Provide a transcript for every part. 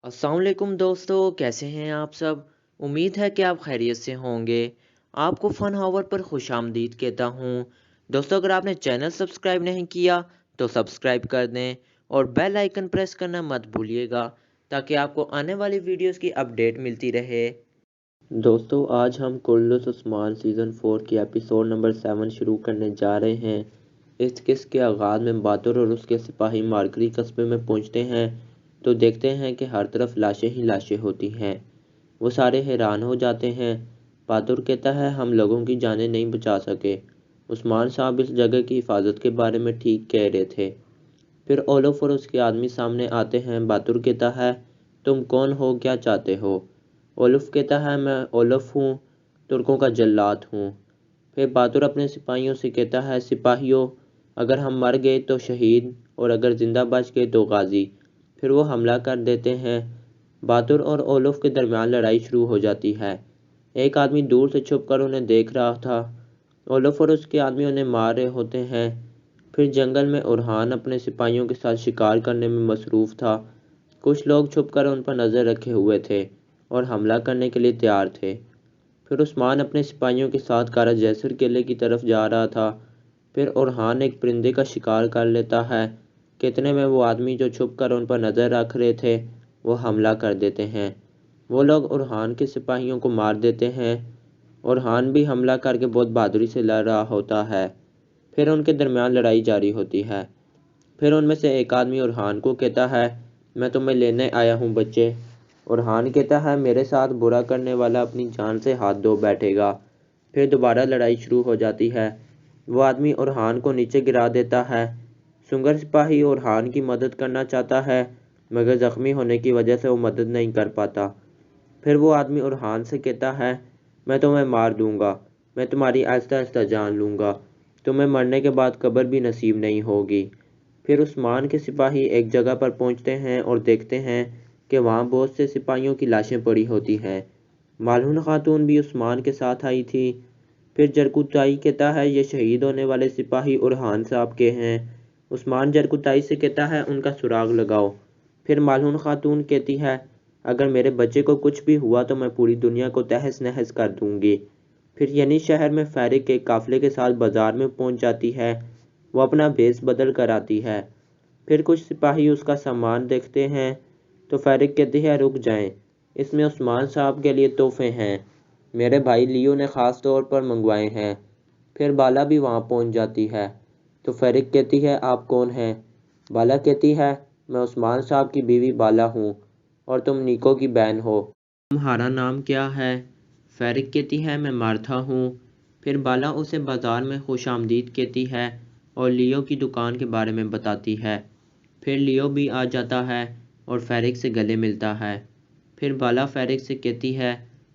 अस्सलाम वालेकुम दोस्तों, कैसे हैं आप सब। उम्मीद है कि आप खैरियत से होंगे। आपको फ़न हावर पर खुशामदीद कहता हूँ। दोस्तों, अगर आपने चैनल सब्सक्राइब नहीं किया तो सब्सक्राइब कर दें और बेल आइकन प्रेस करना मत भूलिएगा ताकि आपको आने वाली वीडियोस की अपडेट मिलती रहे। दोस्तों, आज हम कुल्लुस उस्मान सीज़न 4 की एपिसोड नंबर 7 शुरू करने जा रहे हैं। इस किस्त के आगाज़ में बहादुर और उसके सिपाही मारकरी कस्बे में पहुंचते हैं तो देखते हैं कि हर तरफ लाशें ही लाशें होती हैं। वो सारे हैरान हो जाते हैं। बहादुर कहता है, हम लोगों की जानें नहीं बचा सके। उस्मान साहब इस जगह की हिफाजत के बारे में ठीक कह रहे थे। फिर ओलफ और उसके आदमी सामने आते हैं। बहादुर कहता है, तुम कौन हो, क्या चाहते हो। ओलफ कहता है, मैं ओलफ हूँ, तुर्कों का जल्लाद हूँ। फिर बहादुर अपने सिपाहियों से कहता है, सिपाहियों, अगर हम मर गए तो शहीद और अगर जिंदा बच गए तो गाजी। फिर वो हमला कर देते हैं। बहादुर और ओलफ के दरमियान लड़ाई शुरू हो जाती है। एक आदमी दूर से छुपकर उन्हें देख रहा था। ओलफ और उसके आदमी उन्हें मार रहे होते हैं। फिर जंगल में उरहान अपने सिपाहियों के साथ शिकार करने में मसरूफ़ था। कुछ लोग छुपकर उन पर नज़र रखे हुए थे और हमला करने के लिए तैयार थे। फिर उस्मान अपने सिपाहियों के साथ कारा जैसर किले की तरफ जा रहा था। फिर उरहान एक परिंदे का शिकार कर लेता है। कितने में वो आदमी जो छुपकर उन पर नज़र रख रहे थे वो हमला कर देते हैं। वो लोग उरहान के सिपाहियों को मार देते हैं। उरहान भी हमला करके बहुत बहादुरी से लड़ रहा होता है। फिर उनके दरमियान लड़ाई जारी होती है। फिर उनमें से एक आदमी उरहान को कहता है, मैं तुम्हें लेने आया हूँ बच्चे। उरहान कहता है, मेरे साथ बुरा करने वाला अपनी जान से हाथ धो बैठेगा। फिर दोबारा लड़ाई शुरू हो जाती है। वो आदमी उरहान को नीचे गिरा देता है। सुंगर सिपाही उरहान की मदद करना चाहता है मगर ज़ख्मी होने की वजह से वो मदद नहीं कर पाता। फिर वो आदमी उरहान से कहता है, मैं तुम्हें मार दूंगा, मैं तुम्हारी आहिस्ता आहिस्ता जान लूँगा, तुम्हें मरने के बाद कब्र भी नसीब नहीं होगी। फिर उस्मान के सिपाही एक जगह पर पहुंचते हैं और देखते हैं कि वहाँ बहुत से सिपाहियों की लाशें पड़ी होती हैं। मालून खातून भी उस्मान के साथ आई थी। फिर जरकुताई कहता है, ये शहीद होने वाले सिपाही उरहान साहब के हैं। उस्मान जरकुताई से कहता है, उनका सुराग लगाओ। फिर मालून खातून कहती है, अगर मेरे बच्चे को कुछ भी हुआ तो मैं पूरी दुनिया को तहस नहस कर दूंगी। फिर यनी शहर में फैरिक के काफिले के साथ बाजार में पहुंच जाती है। वो अपना भेस बदल कर आती है। फिर कुछ सिपाही उसका सामान देखते हैं तो फैरिक कहती है, रुक जाएं, इसमें उस्मान साहब के लिए तोहफे हैं, मेरे भाई लियो ने ख़ास तौर पर मंगवाए हैं। फिर बाला भी वहाँ पहुँच जाती है तो फैरिक कहती है, आप कौन हैं। बाला कहती है, मैं उस्मान साहब की बीवी बाला हूँ और तुम निको की बहन हो। तुम्हारा नाम क्या है। फैरिक कहती है, मैं मार्था हूँ। फिर बाला उसे बाजार में खुशामदीद कहती है और लियो की दुकान के बारे में बताती है। फिर लियो भी आ जाता है और फैरिक से गले मिलता है। फिर बाला फैरिक से कहती है,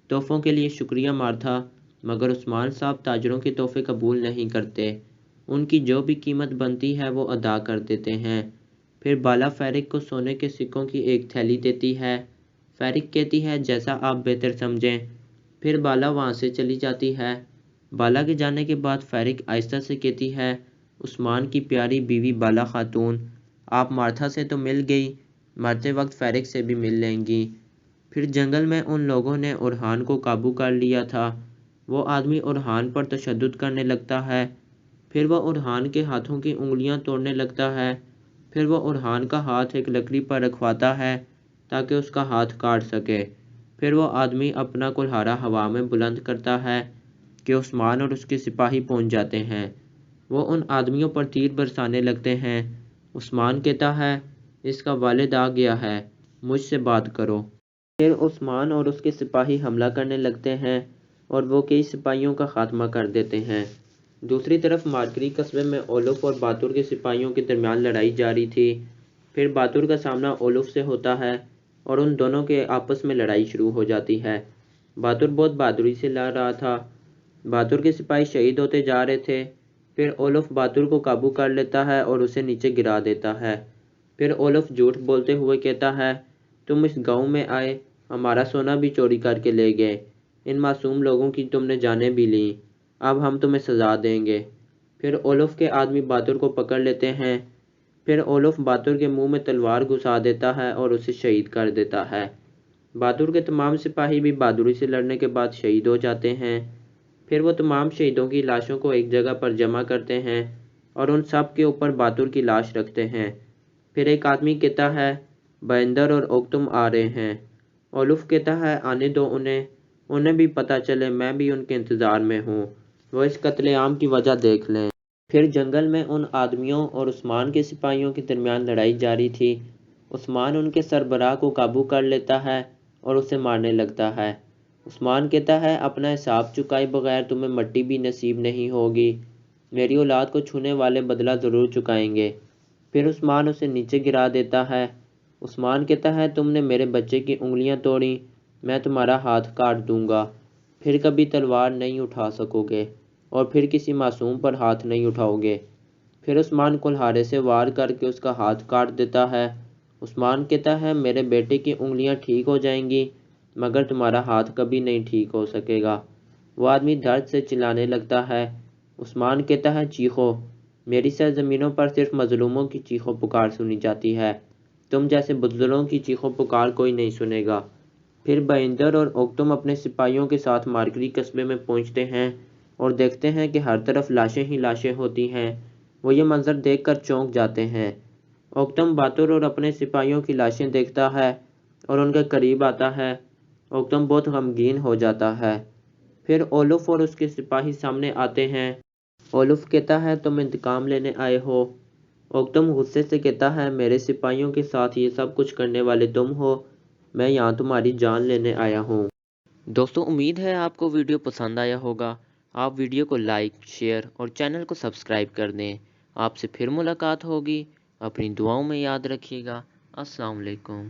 तोहफ़ों के लिए शुक्रिया मार्था, मगर उस्मान साहब ताजरों के तोहफ़े कबूल नहीं करते। उनकी जो भी कीमत बनती है वो अदा कर देते हैं। फिर बाला फैरिक को सोने के सिक्कों की एक थैली देती है। फैरिक कहती है, जैसा आप बेहतर समझें। फिर बाला वहाँ से चली जाती है। बाला के जाने के बाद फैरिक आहिस्ता से कहती है, उस्मान की प्यारी बीवी बाला खातून, आप मार्था से तो मिल गई, मरते वक्त फैरिक से भी मिल लेंगी। फिर जंगल में उन लोगों ने उरहान को काबू कर लिया था। वो आदमी उरहान पर तशद्दुद करने लगता है। फिर वह उरहान के हाथों की उंगलियां तोड़ने लगता है। फिर वह उरहान का हाथ एक लकड़ी पर रखवाता है ताकि उसका हाथ काट सके। फिर वो आदमी अपना कुल्हाड़ा हवा में बुलंद करता है कि उस्मान और उसके सिपाही पहुंच जाते हैं। वो उन आदमियों पर तीर बरसाने लगते हैं। उस्मान कहता है, इसका वालिद आ गया है, मुझसे बात करो। फिर उस्मान और उसके सिपाही हमला करने लगते हैं और वो कई सिपाहियों का खात्मा कर देते हैं। दूसरी तरफ मारकरी कस्बे में ओलफ और बातुर के सिपाहियों के दरमियान लड़ाई जारी थी। फिर बातुर का सामना ओलफ से होता है और उन दोनों के आपस में लड़ाई शुरू हो जाती है। बातुर बहुत बहादुरी से लड़ रहा था। बातुर के सिपाही शहीद होते जा रहे थे। फिर ओलफ बातुर को काबू कर लेता है और उसे नीचे गिरा देता है। फिर ओलफ झूठ बोलते हुए कहता है, तुम इस गांव में आए, हमारा सोना भी चोरी करके ले गए, इन मासूम लोगों की तुमने जानें भी ली, अब हम तुम्हें सज़ा देंगे। फिर ओलफ के आदमी बातुर को पकड़ लेते हैं। پھر اولف بہادر کے منہ میں تلوار گھسا دیتا ہے اور اسے شہید کر دیتا ہے۔ بہادر کے تمام سپاہی بھی بہادری سے لڑنے کے بعد شہید ہو جاتے ہیں۔ پھر وہ تمام شہیدوں کی لاشوں کو ایک جگہ پر جمع کرتے ہیں اور ان سب کے اوپر بہادر کی لاش رکھتے ہیں۔ پھر ایک آدمی کہتا ہے بہندر اور اوکتم آ رہے ہیں۔ اولف کہتا ہے آنے دو انہیں بھی پتہ چلے، میں بھی ان کے انتظار میں ہوں، وہ اس قتل عام کی وجہ دیکھ لیں۔ پھر جنگل میں ان آدمیوں اور عثمان کے سپاہیوں کے درمیان لڑائی جاری تھی۔ عثمان ان کے سربراہ کو قابو کر لیتا ہے اور اسے مارنے لگتا ہے۔ عثمان کہتا ہے اپنا حساب چکائے بغیر تمہیں مٹی بھی نصیب نہیں ہوگی، میری اولاد کو چھونے والے بدلہ ضرور چکائیں گے۔ پھر عثمان اسے نیچے گرا دیتا ہے۔ عثمان کہتا ہے تم نے میرے بچے کی انگلیاں توڑیں، میں تمہارا ہاتھ کاٹ دوں گا، پھر کبھی تلوار نہیں اٹھا سکو گے اور پھر کسی معصوم پر ہاتھ نہیں اٹھاؤ گے۔ پھر عثمان کلہاڑے سے وار کر کے اس کا ہاتھ کاٹ دیتا ہے۔ عثمان کہتا ہے میرے بیٹے کی انگلیاں ٹھیک ہو جائیں گی مگر تمہارا ہاتھ کبھی نہیں ٹھیک ہو سکے گا۔ وہ آدمی درد سے چلانے لگتا ہے۔ عثمان کہتا ہے چیخو، میری سرزمینوں پر صرف مظلوموں کی چیخو پکار سنی جاتی ہے، تم جیسے بزدلوں کی چیخو پکار کوئی نہیں سنے گا۔ پھر بہندر اور اوکتم اپنے سپاہیوں کے ساتھ مارکری قصبے میں پہنچتے ہیں اور دیکھتے ہیں کہ ہر طرف لاشیں ہی لاشیں ہوتی ہیں۔ وہ یہ منظر دیکھ کر چونک جاتے ہیں۔ اوکتم بہادر اور اپنے سپاہیوں کی لاشیں دیکھتا ہے اور ان کے قریب آتا ہے۔ اوکتم بہت غمگین ہو جاتا ہے۔ پھر اولف اور اس کے سپاہی سامنے آتے ہیں۔ اولف کہتا ہے تم انتقام لینے آئے ہو۔ اوکتم غصے سے کہتا ہے میرے سپاہیوں کے ساتھ یہ سب کچھ کرنے والے تم ہو، میں یہاں تمہاری جان لینے آیا ہوں۔ دوستو امید ہے آپ کو ویڈیو پسند آیا ہوگا۔ آپ ویڈیو کو لائک، شیئر اور چینل کو سبسکرائب کر دیں۔ آپ سے پھر ملاقات ہوگی، اپنی دعاؤں میں یاد رکھیے گا۔ السلام علیکم۔